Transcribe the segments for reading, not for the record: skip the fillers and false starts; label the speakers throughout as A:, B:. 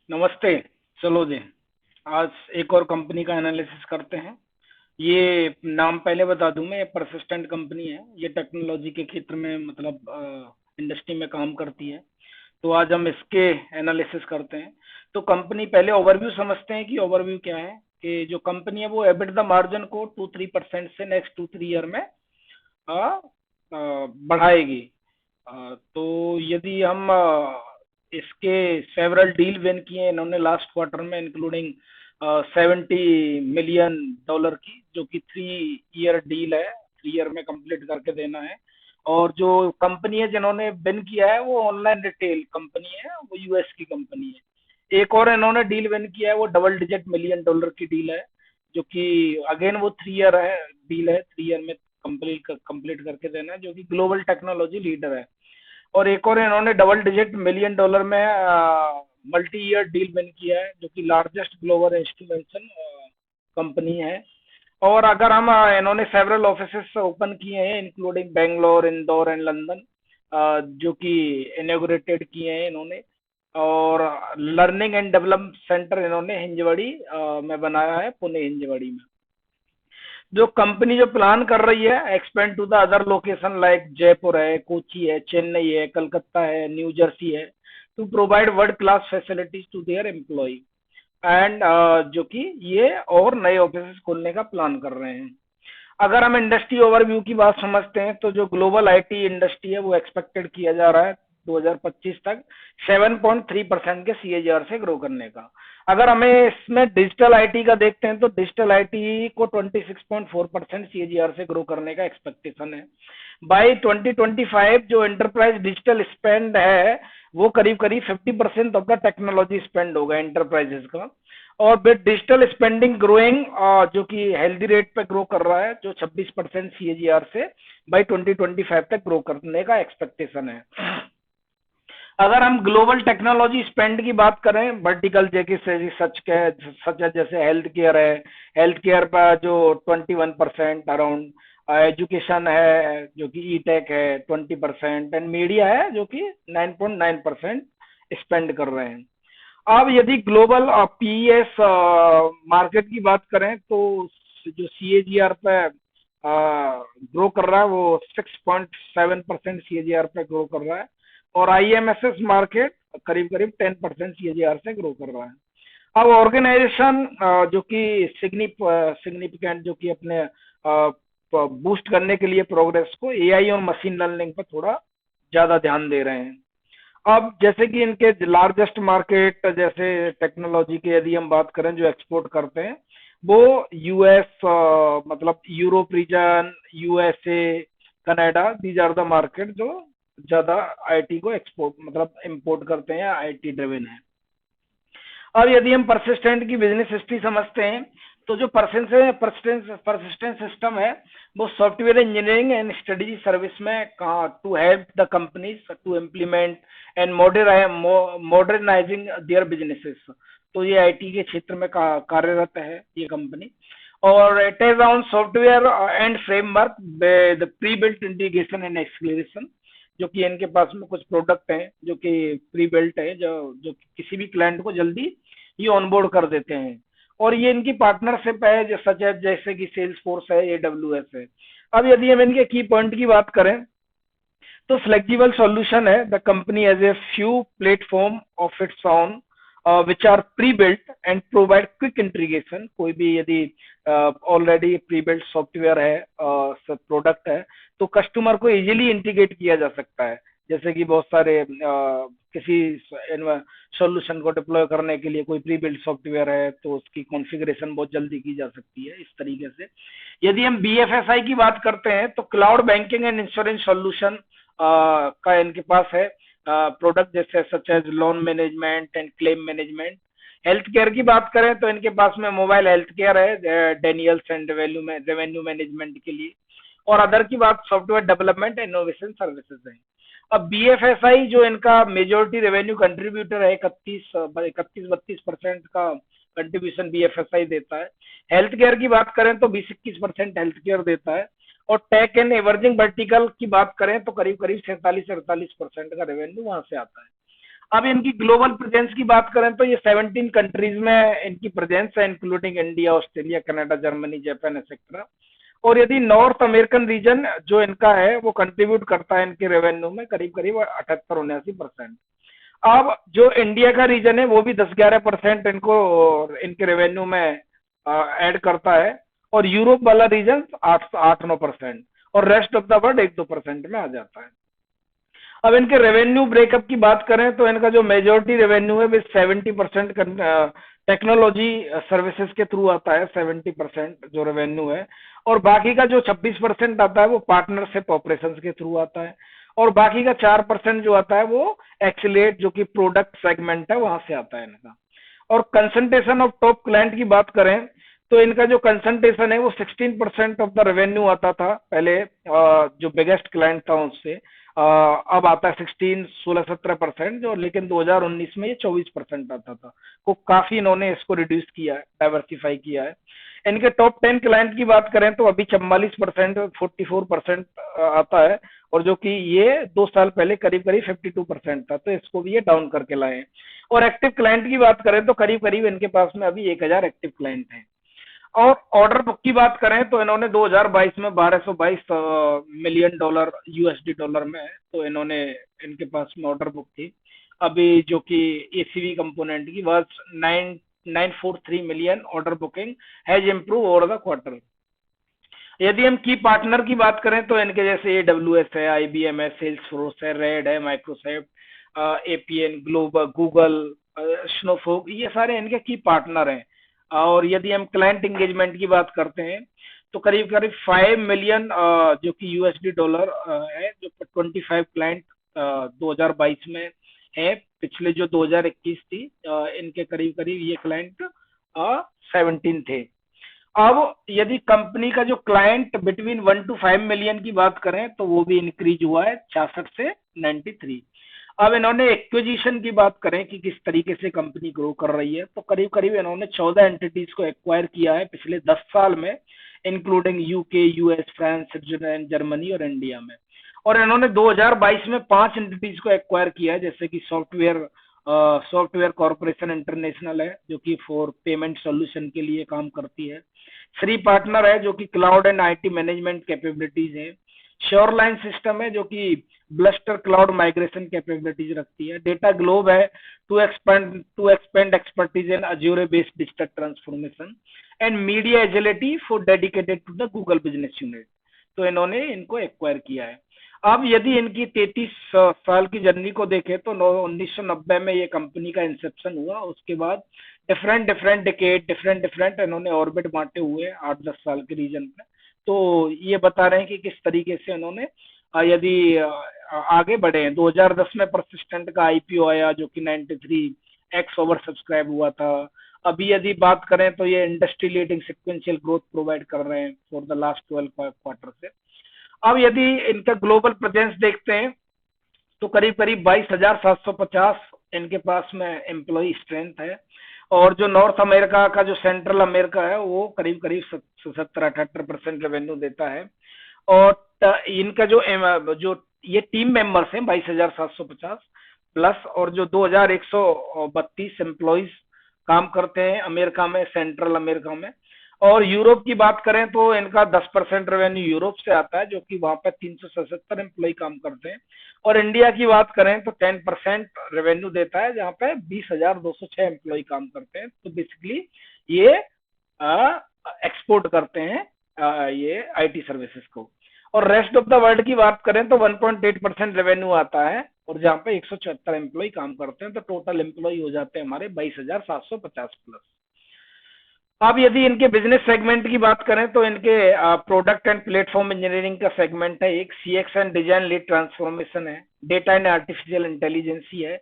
A: नमस्ते। चलो जी, आज एक और कंपनी का एनालिसिस करते हैं। ये नाम पहले बता दूं मैं, ये परसिस्टेंट कंपनी है। ये टेक्नोलॉजी के क्षेत्र में मतलब इंडस्ट्री में काम करती है। तो आज हम इसके एनालिसिस करते हैं। तो कंपनी, पहले ओवरव्यू समझते हैं कि ओवरव्यू क्या है। कि जो कंपनी है वो एबिटदा मार्जिन को 2-3% से नेक्स्ट 2-3 ईयर में बढ़ाएगी। तो यदि हम इसके सेवरल डील विन किए इन्होंने लास्ट क्वार्टर में, इंक्लूडिंग 70 मिलियन डॉलर की, जो कि 3 ईयर डील है, 3 ईयर में कंप्लीट करके देना है। और जो कंपनी है जिन्होंने विन किया है वो ऑनलाइन रिटेल कंपनी है, वो यूएस की कंपनी है। एक और इन्होंने डील विन किया है, वो $10 मिलियन की डील है, जो कि अगेन वो 3 ईयर है, डील है, 3 ईयर में कंप्लीट करके देना है, जो कि ग्लोबल टेक्नोलॉजी लीडर है। और एक और इन्होंने $10 मिलियन में मल्टी ईयर डील विन किया है, जो कि लार्जेस्ट ग्लोबल इंस्ट्रूमेंटेशन कंपनी है। और अगर हम इन्होंने सेवरल ऑफिसेस ओपन किए हैं, including Bangalore, Indore and London, जो कि इनॉग्रेटेड किए हैं इन्होंने। और लर्निंग एंड डेवलपमेंट सेंटर इन्होंने हिंजवाड़ी में बनाया है, पुणे हिंजवाड़ी में। जो कंपनी जो प्लान कर रही है expand to the other location like Jaipur है, कोची है, चेन्नई है, कलकत्ता है, न्यू जर्सी है, to provide world class facilities to their employ. And जो कि ये और नए ऑफिस खोलने का प्लान कर रहे हैं। अगर हम इंडस्ट्री ओवरव्यू की बात समझते हैं, तो जो ग्लोबल आईटी इंडस्ट्री है वो एक्सपेक्टेड किया जा रहा है 2025 तक 7.3% के सीएजीआर से ग्रो करने का। अगर हमें इसमें डिजिटल आईटी का देखते हैं, तो डिजिटल आईटी को 26.4% सीएजीआर से ग्रो करने का एक्सपेक्टेशन है। बाई 2025 जो एंटरप्राइज डिजिटल स्पेंड है वो करीब करीब 50% ऑफ द टेक्नोलॉजी स्पेंड होगा एंटरप्राइजेस का। और विद डिजिटल स्पेंडिंग ग्रोइंग, जो कि हेल्दी रेट पे ग्रो कर रहा है, जो 26% सीएजीआर से बाई 2025 तक ग्रो करने का एक्सपेक्टेशन है। अगर हम ग्लोबल टेक्नोलॉजी स्पेंड की बात करें, वर्टिकल जैसे सच है, जैसे हेल्थ केयर है, हेल्थ केयर पर जो 21% अराउंड, एजुकेशन है जो कि ई टेक है 20%, एंड मीडिया है जो कि 9.9% स्पेंड कर रहे हैं। अब यदि ग्लोबल पीएस मार्केट की बात करें, तो जो सीएजीआर पे ग्रो कर रहा है वो 6.7% सीएजीआर पे ग्रो कर रहा है। और आईएमएसएस मार्केट करीब करीब 10% सीएजीआर से ग्रो कर रहा है। अब ऑर्गेनाइजेशन जो कि सिग्निफिकेंट, जो कि अपने बूस्ट करने के लिए प्रोग्रेस को एआई और मशीन लर्निंग पर थोड़ा ज्यादा ध्यान दे रहे हैं। अब जैसे कि इनके लार्जेस्ट मार्केट, जैसे टेक्नोलॉजी के यदि हम बात करें जो एक्सपोर्ट करते हैं, वो यूएस, मतलब Europe region, USA, Canada, these are the market जो ज्यादा आईटी को एक्सपोर्ट मतलब इंपोर्ट करते हैं, आईटी ड्रिवन है। अब यदि हम परसिस्टेंट की बिजनेस हिस्ट्री समझते हैं, तो जो परसिस्टेंट सिस्टम है वो software engineering and strategy service में to help the companies to implement and modernising their businesses. तो ये आईटी के क्षेत्र में कार्यरत है ये कंपनी। और it is on software and framework with pre built integration and acceleration, जो कि इनके पास में कुछ प्रोडक्ट हैं जो कि प्री बिल्ट है, जो जो किसी भी क्लाइंट को जल्दी ये ऑनबोर्ड कर देते हैं। और ये इनकी पार्टनरशिप है, जो सच है, जैसे कि सेल्स फोर्स है, एडब्ल्यूएस है। अब यदि हम इनके की पॉइंट की बात करें, तो फ्लेक्सिबल सॉल्यूशन है, the company has a few platform of its own which are pre built and provide quick integration. कोई भी यदि ऑलरेडी प्री बिल्ट सॉफ्टवेयर है, प्रोडक्ट है, तो कस्टमर को इजीली इंटीग्रेट किया जा सकता है। जैसे कि बहुत सारे किसी सॉल्यूशन को डिप्लॉय करने के लिए कोई प्री बिल्ट सॉफ्टवेयर है, तो उसकी कॉन्फ़िगरेशन बहुत जल्दी की जा सकती है इस तरीके से। यदि हम बीएफएसआई की बात करते हैं, तो cloud banking and insurance solution का इनके पास है प्रोडक्ट, जैसे such as loan management and claim management. Health care की बात करें तो इनके पास में मोबाइल हेल्थ केयर है, डेनियल्स एंड रेवेन्यू मैनेजमेंट के लिए। और अदर की बात सॉफ्टवेयर डेवलपमेंट इनोवेशन सर्विसेज है। अब बीएफएसआई जो इनका मेजोरिटी रेवेन्यू कंट्रीब्यूटर है, 31-32% का कंट्रीब्यूशन बीएफएसआई देता है। हेल्थ केयर की बात करें तो 20-21% हेल्थ केयर देता है। और टेक एंड एवर्जिंग वर्टिकल की बात करें तो करीब करीब 47-48% का रेवेन्यू वहां से आता है। अब इनकी ग्लोबल प्रेजेंस की बात करें तो ये 17 कंट्रीज में इनकी प्रेजेंस है, including India, Australia, Canada, Germany, Japan etcetera. और यदि नॉर्थ अमेरिकन रीजन जो इनका है वो कंट्रीब्यूट करता है इनके रेवेन्यू में करीब करीब 78-79%। अब जो इंडिया का रीजन है वो भी 10-11% इनको इनके रेवेन्यू में ऐड करता है, और यूरोप वाला रीजन 8-9%, और रेस्ट ऑफ द वर्ल्ड 1-2% में आ जाता है। अब इनके रेवेन्यू ब्रेकअप की बात करें तो इनका जो मेजोरिटी रेवेन्यू है वो 70% टेक्नोलॉजी सर्विसेज के थ्रू आता है, 70% जो रेवेन्यू है, और बाकी का जो 26% आता है वो पार्टनरशिप ऑपरेशंस के थ्रू आता है, और बाकी का 4% जो आता है वो एक्सीलेट जो कि प्रोडक्ट सेगमेंट है वहां से आता है इनका। और कंसंट्रेशन ऑफ टॉप क्लाइंट की बात करें तो इनका जो कंसंट्रेशन है वो 16% ऑफ द रेवेन्यू आता था पहले, जो बिगेस्ट क्लाइंट था उससे, अब आता है 16-17% जो, लेकिन 2019 में ये 24% आता था। को काफी इन्होंने इसको रिड्यूस किया है, डाइवर्सिफाई किया है। इनके टॉप 10 क्लाइंट की बात करें तो अभी 44%, 44% आता है, और जो कि ये 2 साल पहले करीब करीब 52% था, तो इसको भी ये डाउन करके लाए हैं। और एक्टिव क्लाइंट की बात करें तो करीब करीब इनके पास में अभी 1000 एक्टिव क्लाइंट हैं। और ऑर्डर बुक की बात करें तो इन्होंने 2022 में 1222 मिलियन डॉलर यूएसडी डॉलर में, तो इन्होंने इनके पास में ऑर्डर बुक थी अभी, जो कि एसीवी कंपोनेंट की was 943 million order booking has improve over the quarter. यदि हम की पार्टनर की बात करें तो इनके जैसे AWS है, IBM है, सेल्सफोर्स है, रेड है, माइक्रोसॉफ्ट, एपीएन, ग्लोबल, गूगल, स्नोफॉग, ये सारे इनके की पार्टनर हैं। और यदि हम क्लाइंट एंगेजमेंट की बात करते हैं तो करीब करीब 5 मिलियन जो कि यूएसडी डॉलर है, जो 25 क्लाइंट 2022 में है। पिछले जो 2021 थी इनके करीब करीब ये क्लाइंट 17 थे। अब यदि कंपनी का जो क्लाइंट बिटवीन 1 to 5 मिलियन की बात करें तो वो भी इंक्रीज हुआ है 66 से 93। अब इन्होंने एक्विजिशन की बात करें कि किस तरीके से कंपनी ग्रो कर रही है, तो करीब करीब इन्होंने 14 एंटिटीज को एक्वायर किया है पिछले 10 साल में, including UK, US, France, Switzerland, Germany और इंडिया में। और इन्होंने 2022 में 5 एंटिटीज को एक्वायर किया है, जैसे कि सॉफ्टवेयर कॉर्पोरेशन इंटरनेशनल है जो कि फॉर पेमेंट सॉल्यूशन के लिए काम करती है। श्री पार्टनर है जो कि cloud and IT management capabilities है। श्योरलाइन सिस्टम है जो कि ब्लस्टर क्लाउड माइग्रेशन कैपेबिलिटीज रखती है। डेटा ग्लोब है to expand expertise in Azure based digital transformation. And Media Agility for dedicated to the Google business unit. तो इन्होंने इनको एक्वायर किया है। अब यदि इनकी 33 साल की जर्नी को देखें तो 1990 में ये कंपनी का इंसेप्शन हुआ, उसके बाद डिफरेंट डिकेड डिफरेंट इन्होंने ऑर्बिट बांटे हुए 8-10 साल के रीजन पे। तो ये बता रहे हैं कि किस तरीके से उन्होंने यदि आगे बढ़े हैं। 2010 में परसिस्टेंट का आईपीओ आया जो कि 93x ओवर सब्सक्राइब हुआ था। अभी यदि बात करें तो ये industry leading sequential growth provide कर रहे हैं फॉर द लास्ट 12 क्वार्टर से। अब यदि इनका ग्लोबल प्रेजेंस देखते हैं तो करीब करीब 22,750 इनके पास में एम्प्लॉय स्ट्रेंथ है। और जो नॉर्थ अमेरिका का जो सेंट्रल अमेरिका है वो करीब करीब 70-78% रेवेन्यू देता है। और इनका जो ये टीम मेंबर्स हैं 22,750 प्लस, और जो 2,132 एम्प्लॉयज काम करते हैं अमेरिका में, सेंट्रल अमेरिका में। और यूरोप की बात करें तो इनका 10% रेवेन्यू यूरोप से आता है जो कि वहां पर 377 एम्प्लॉय काम करते हैं। और इंडिया की बात करें तो 10% रेवेन्यू देता है जहां पे 20,206 एम्प्लॉय काम करते हैं। तो बेसिकली ये एक्सपोर्ट करते हैं ये आईटी सर्विसेज को। और रेस्ट ऑफ द वर्ल्ड की बात करें तो 1.8% रेवेन्यू आता है, और जहां पे 174 एम्प्लॉय काम करते हैं। तो टोटल एम्प्लॉय हो जाते हैं हमारे 22,750 प्लस। अब यदि इनके बिजनेस सेगमेंट की बात करें तो इनके प्रोडक्ट एंड प्लेटफॉर्म इंजीनियरिंग का सेगमेंट है, एक CX and design lead transformation है, डेटा एंड आर्टिफिशियल इंटेलिजेंसी है,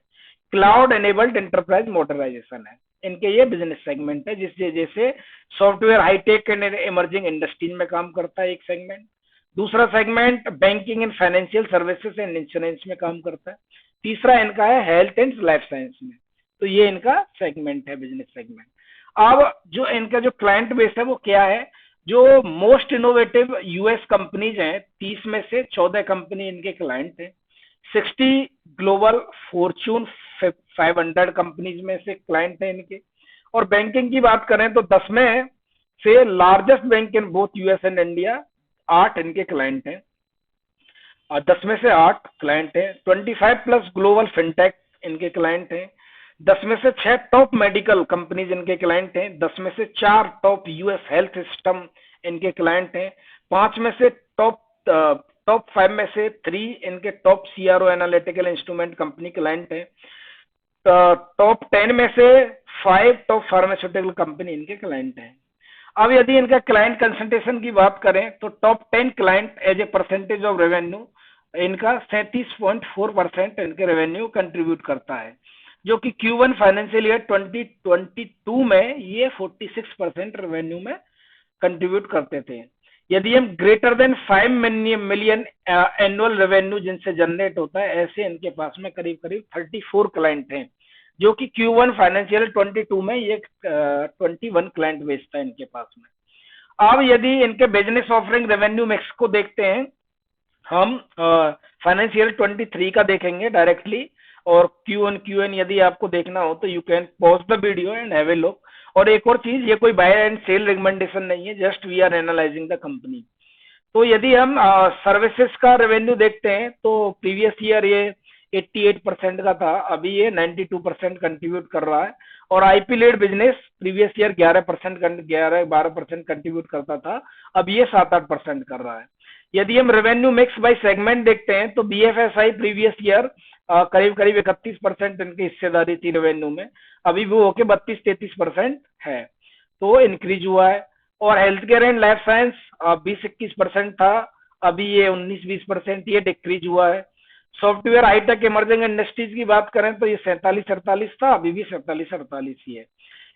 A: क्लाउड एनेबल्ड एंटरप्राइज मॉडर्नाइजेशन है। इनके ये बिजनेस सेगमेंट है, जिससे जैसे software high tech and emerging industries में काम करता है एक सेगमेंट। दूसरा segment banking and financial services and insurance में काम करता है। तीसरा इनका है हेल्थ एंड लाइफ साइंस में। तो ये इनका सेगमेंट है, बिजनेस सेगमेंट। अब जो इनका जो क्लाइंट बेस है वो क्या है, जो मोस्ट इनोवेटिव यूएस कंपनीज हैं 30 में से 14 कंपनी इनके क्लाइंट हैं। 60 ग्लोबल फॉर्च्यून 500 कंपनीज में से क्लाइंट है इनके। और बैंकिंग की बात करें तो 10 में से largest bank in both US and India, 8 इनके क्लाइंट हैं। 10 में से 8 क्लाइंट हैं। 25 प्लस ग्लोबल फिनटेक इनके क्लाइंट हैं। 10 में से 6 टॉप मेडिकल कंपनीज इनके क्लाइंट हैं। 10 में से 4 टॉप यूएस हेल्थ सिस्टम इनके क्लाइंट हैं। 5 में से टॉप 5 में से 3 इनके top CRO analytical instrument company client है। टॉप 10 में से 5 टॉप फार्मास्यूटिकल कंपनी इनके क्लाइंट हैं। अब यदि इनका क्लाइंट कंसंट्रेशन की बात करें तो top 10 client as a percentage of revenue इनका 37.4% इनके रेवेन्यू कंट्रीब्यूट करता है, जो कि Q1 फाइनेंशियल ईयर 2022 में ये 46% रेवेन्यू में कंट्रीब्यूट करते थे। यदि हम greater than 5 million annual revenue जिनसे जनरेट होता है, ऐसे इनके पास में करीब करीब 34 क्लाइंट हैं, जो कि Q1 फाइनेंशियल 22 में ये 21 क्लाइंट बेचता है इनके पास में। अब यदि इनके बिजनेस ऑफरिंग रेवेन्यू मिक्स को देखते हैं, हम फाइनेंशियल 23 का देखेंगे डायरेक्टली, और Q1 यदि आपको देखना हो तो you can pause the video and have a look. और एक और चीज, ये कोई बाय एंड सेल रिकमेंडेशन नहीं है, just we are analysing the company. तो यदि हम सर्विसेज का रेवेन्यू देखते हैं तो प्रीवियस ईयर ये 88% का था, अभी ये 92% कंट्रीब्यूट कर रहा है। और IP led business previous year 11-12% contribute करता था, अब ये 7-8% कर रहा है। यदि हम रेवेन्यू मिक्स बाय सेगमेंट देखते हैं तो बीएफएसआई प्रीवियस ईयर करीब करीब 31% इनकी हिस्सेदारी थी रेवेन्यू में, अभी वो होके 32-33% है, तो इंक्रीज हुआ है। और health care and life science 20-21% था, अभी ये 19-20% ये डिक्रीज हुआ है। सॉफ्टवेयर हाईटेक इमर्जिंग इंडस्ट्रीज की बात करें तो ये 47-48 था, अभी भी 47-48 ही है।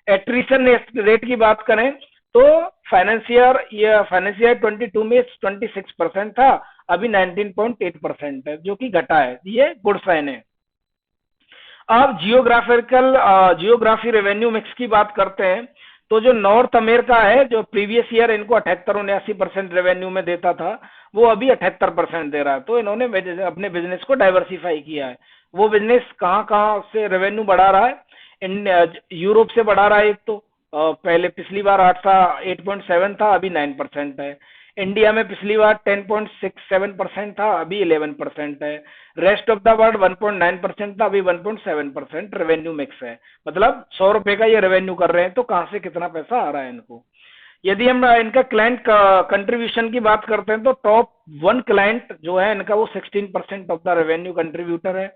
A: एट्रिशन रेट की बात करें तो फाइनेंशियर 22 में 26% था, अभी 19.8% है, जो कि घटा है, ये गुड साइन है। अब जियोग्राफी रेवेन्यू मिक्स की बात करते हैं तो जो नॉर्थ अमेरिका है, जो प्रीवियस ईयर इनको 78-79% रेवेन्यू में देता था, वो अभी 78% दे रहा है। तो इन्होंने अपने बिजनेस को डाइवर्सिफाई किया है। वो बिजनेस कहाँ कहाँ से रेवेन्यू बढ़ा रहा है? यूरोप से बढ़ा रहा है एक तो, पहले पिछली बार 8.7 था, अभी 9% है। इंडिया में पिछली बार 10.67% था, अभी 11% है। रेस्ट ऑफ द वर्ल्ड 1.9% था, अभी 1.7% रेवेन्यू मिक्स है। मतलब 100 रुपए का ये रेवेन्यू कर रहे हैं, तो कहां से कितना पैसा आ रहा है इनको। यदि हम इनका क्लाइंट कंट्रीब्यूशन की बात करते हैं तो टॉप 1 क्लाइंट जो है इनका, वो 16% ऑफ द रेवेन्यू कंट्रीब्यूटर है।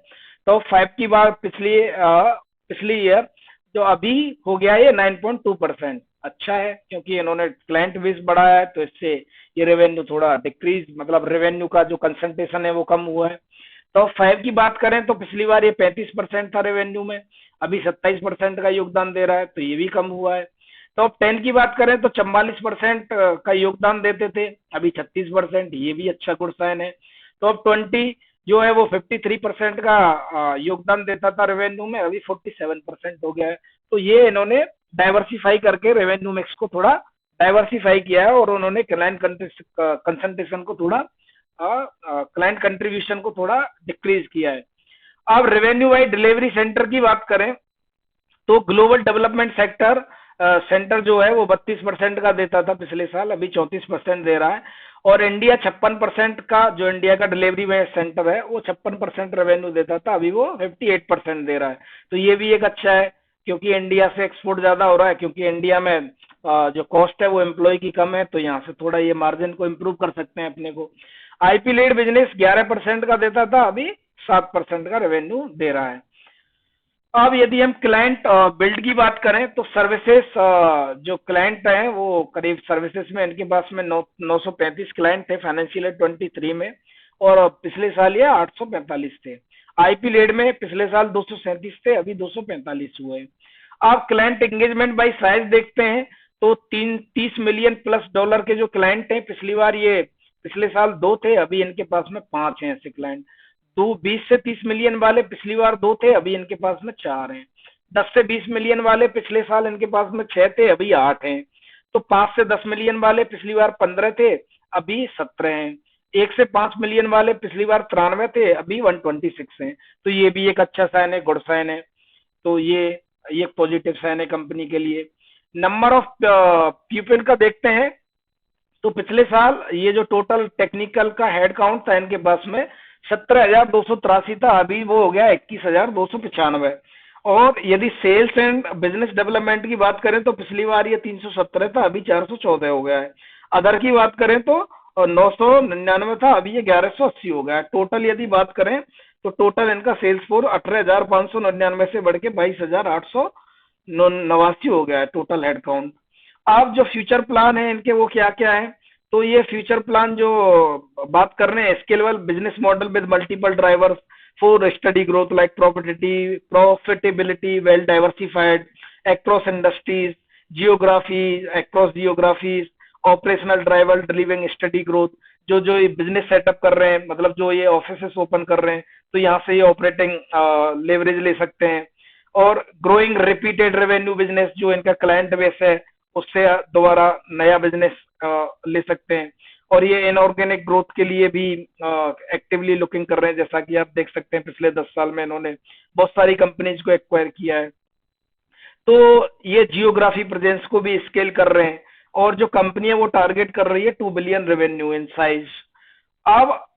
A: टॉप 5 की बात पिछली ईयर जो अभी हो गया है 9.2%, अच्छा है, क्योंकि इन्होंने क्लाइंट बेस बढ़ाया है, तो इससे ये रेवेन्यू थोड़ा डिक्रीज, मतलब रेवेन्यू का जो कंसंट्रेशन है वो कम हुआ है। टॉप 5 की बात करें तो पिछली बार ये 35% था रेवेन्यू में, अभी 27% का योगदान दे रहा है, तो ये भी कम हुआ है। टॉप 10 की बात करें तो 44% का योगदान देते थे, अभी 36%, ये भी अच्छा गुड साइन है। टॉप 20 जो है वो 53% का योगदान देता था रेवेन्यू में, अभी 47% हो गया है। तो ये इन्होंने डाइवर्सिफाई करके रेवेन्यू मिक्स को थोड़ा डाइवर्सिफाई किया है, और उन्होंने क्लाइंट कंसंट्रेशन को थोड़ा, क्लाइंट कंट्रीब्यूशन को थोड़ा डिक्रीज किया है। अब रेवेन्यू बाई डिलीवरी सेंटर की बात करें तो ग्लोबल डेवलपमेंट सेंटर जो है वो 32% का देता था पिछले साल, अभी 34% दे रहा है। और इंडिया 56% का, जो इंडिया का डिलीवरी सेंटर है वो 56% रेवेन्यू देता था, अभी वो 58% दे रहा है। तो ये भी एक अच्छा है, क्योंकि इंडिया से एक्सपोर्ट ज्यादा हो रहा है, क्योंकि इंडिया में जो कॉस्ट है वो एम्प्लॉय की कम है, तो यहाँ से थोड़ा ये मार्जिन को इम्प्रूव कर सकते हैं अपने को। आईपी लेड बिजनेस 11% का देता था, अभी 7% का रेवेन्यू दे रहा है। अब यदि हम क्लाइंट बिल्ड की बात करें तो सर्विसेज जो क्लाइंट हैं वो करीब, सर्विसेज में इनके पास में 935 क्लाइंट थे फाइनेंशियल ईयर 23 में, और पिछले साल ये 845 थे। आईपी लेड में पिछले साल 237 थे, अभी 245 हुए। आप क्लाइंट एंगेजमेंट बाई साइज देखते हैं तो 30 मिलियन प्लस डॉलर के जो क्लाइंट हैं, पिछले साल 2 थे, अभी इनके पास में 5 हैं ऐसे क्लाइंट। 20 से 30 मिलियन वाले पिछली बार 2 थे, अभी इनके पास में 4 हैं। 10 से 20 मिलियन वाले पिछले साल इनके पास में 6 थे, अभी 8 हैं। तो 5 से 10 मिलियन वाले पिछली बार 15 थे, अभी 17 हैं। 1 से 5 मिलियन वाले पिछली बार 93 थे, अभी 126 हैं। तो ये भी एक अच्छा साइन है, गुड साइन है। तो ये एक पॉजिटिव साइन है कंपनी के लिए। नंबर ऑफ पीपल का देखते हैं, तो पिछले साल ये जो टोटल टेक्निकल का हेड काउंट था इनके पास में 17,283 था, अभी वो हो गया 21,295। और यदि सेल्स एंड बिजनेस डेवलपमेंट की बात करें तो पिछली बार ये 317 था, अभी 414 हो गया है। अदर की बात करें तो 999 था, अभी ये 1180 हो गया है। टोटल यदि बात करें तो टोटल इनका सेल्स फोर्स 18,599 से बढ़ के 22,889 हो गया है टोटल हेड काउंट। अब जो फ्यूचर प्लान है इनके वो क्या क्या है, तो ये फ्यूचर प्लान जो बात कर रहे हैं, scalable business model with multiple drivers for study growth like profitability well diversified across industries, geographies, across geographies, operational driver ड्रिविंग study growth. जो जो ये बिजनेस सेटअप कर रहे हैं, मतलब जो ये ऑफिस ओपन कर रहे हैं, तो यहाँ से ये ऑपरेटिंग लेवरेज ले सकते हैं। और ग्रोइंग रिपीटेड रेवेन्यू बिजनेस, जो इनका क्लाइंट बेस है उससे दोबारा नया बिजनेस ले सकते हैं। और ये इनऑर्गेनिक ग्रोथ के लिए भी एक्टिवली लुकिंग कर रहे हैं, जैसा कि आप देख सकते हैं पिछले 10 साल में इन्होंने बहुत सारी कंपनीज को एक्वायर किया है। तो ये जियोग्राफी प्रेजेंस को भी स्केल कर रहे हैं। और जो कंपनी है वो टारगेट कर रही है 2 बिलियन रेवेन्यू इन साइज। अब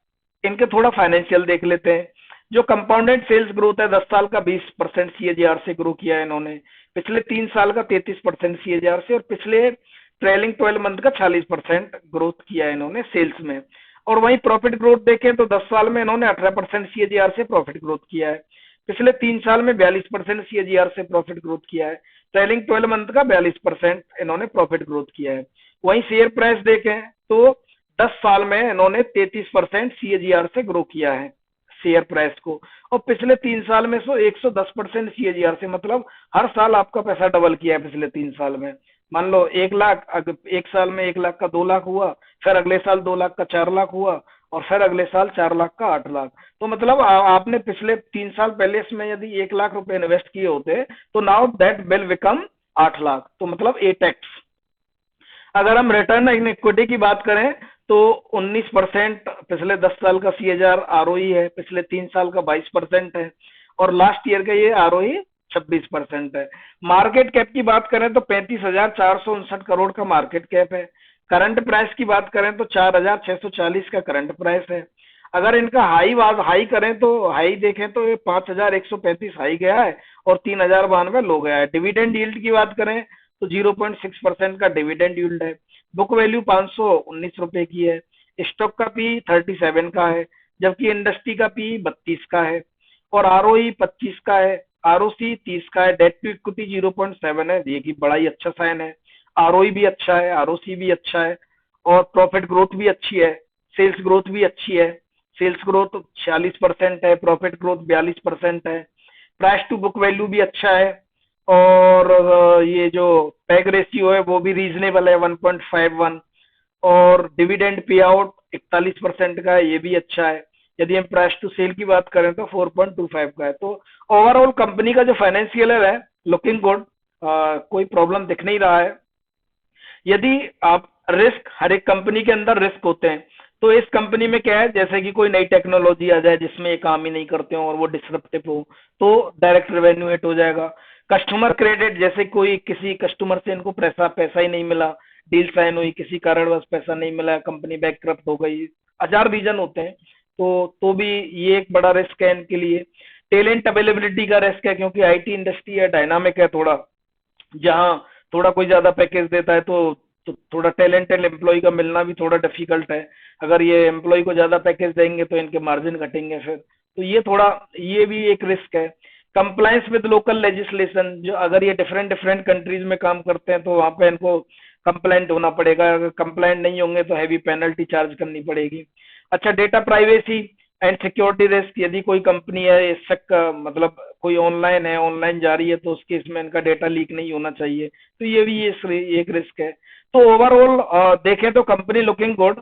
A: इनके थोड़ा फाइनेंशियल देख लेते हैं। जो कंपाउंडेड सेल्स ग्रोथ है 10 साल का 20% सीएजीआर से ग्रो किया है इन्होंने, पिछले 3 साल का 33% सीएजीआर से, और पिछले ट्रेलिंग 12 मंथ का 40% ग्रोथ किया है इन्होंने सेल्स में। और वहीं प्रॉफिट ग्रोथ देखें तो 10 साल में इन्होंने 18% सीएजीआर से प्रॉफिट ग्रोथ किया है, पिछले 3 साल में 42% सीएजीआर से प्रॉफिट ग्रोथ किया है, ट्रेलिंग 12 मंथ का 42% इन्होंने प्रॉफिट ग्रोथ किया है। वहीं शेयर प्राइस देखें तो 10 साल में इन्होंने 33% सीएजीआर से ग्रो किया है शेयर प्राइस को, और पिछले 3 साल में 110% सीएजीआर से, मतलब हर साल आपका पैसा डबल किया है पिछले 3 साल में। मान लो 1 लाख, अगर एक साल में 1 लाख का 2 लाख हुआ, फिर अगले साल 2 लाख का 4 लाख हुआ, और फिर अगले साल 4 लाख का 8 लाख। तो मतलब आपने पिछले 3 साल पहले इसमें यदि 1 लाख रुपए इन्वेस्ट किए होते तो now that will become 8 lakh, तो मतलब 8x। अगर हम रिटर्न इन इक्विटी की बात करें तो 19% पिछले 10 साल का सीएजीआर आरओई है, पिछले 3 साल का 22% है, और लास्ट ईयर का ये आरओई 26% है। मार्केट कैप की बात करें तो 35,459 करोड़ का मार्केट कैप है। करंट प्राइस की बात करें तो 4,640 का करंट प्राइस है। अगर इनका हाई करें तो हाई देखें तो ये 5,135 हाई गया है और 3,092 लो गया है। डिविडेंड यील्ड की बात करें तो 0.6% का डिविडेंड यील्ड है। बुक वैल्यू 519 रुपए की है। स्टॉक का पी 37 का है, जबकि इंडस्ट्री का पी 32 का है, और आरओई 25 का है, आरओसी 30 का है। डेट टू इक्विटी 0.7 है, ये की बड़ा ही अच्छा साइन है। आरओई भी अच्छा है, आरओसी भी अच्छा है, और प्रॉफिट ग्रोथ भी अच्छी है, सेल्स ग्रोथ भी अच्छी है। सेल्स ग्रोथ 46% है, प्रॉफिट ग्रोथ 42% है। प्राइस टू बुक वैल्यू भी अच्छा है, और ये जो पैग रेशियो है वो भी रीजनेबल है 1.51, और डिविडेंड पे आउट 41% का है, ये भी अच्छा है। यदि हम प्राइस टू सेल की बात करें तो 4.25 का है। तो ओवरऑल कंपनी का जो फाइनेंशियल है लुकिंग गुड, कोई प्रॉब्लम दिख नहीं रहा है। यदि आप रिस्क, हर एक कंपनी के अंदर रिस्क होते हैं, तो इस कंपनी में क्या है, जैसे कि कोई नई टेक्नोलॉजी आ जाए जिसमें ये काम ही नहीं करते हो और वो डिसरप्टिव हो, तो डायरेक्ट रेवेन्यू हिट हो जाएगा। कस्टमर क्रेडिट, जैसे कोई किसी कस्टमर से इनको पैसा ही नहीं मिला, डील साइन हुई, किसी कारणवश पैसा नहीं मिला, कंपनी बैंकक्रप्ट हो गई, हजार रीजन होते हैं, तो भी ये एक बड़ा रिस्क है इनके लिए। टैलेंट अवेलेबिलिटी का रिस्क है, क्योंकि आईटी इंडस्ट्री है, डायनामिक है थोड़ा, जहाँ थोड़ा कोई ज्यादा पैकेज देता है तो थोड़ा टैलेंटेड एम्प्लॉय का मिलना भी थोड़ा डिफिकल्ट है। अगर ये एम्प्लॉय को ज्यादा पैकेज देंगे तो इनके मार्जिन घटेंगे फिर, तो ये थोड़ा, ये भी एक रिस्क है। कंप्लायंस विद लोकल लेजिस्लेशन, जो अगर ये डिफरेंट डिफरेंट कंट्रीज में काम करते हैं तो वहां पे इनको कंप्लायंट होना पड़ेगा, अगर कंप्लायंट नहीं होंगे तो हैवी पेनल्टी चार्ज करनी पड़ेगी। अच्छा, data privacy and security risk, यदि कोई कंपनी है इसका मतलब कोई ऑनलाइन है, ऑनलाइन जा रही है, तो उसके इसमें इनका डेटा लीक नहीं होना चाहिए, तो ये भी एक रिस्क है। तो ओवरऑल देखें तो कंपनी लुकिंग गुड।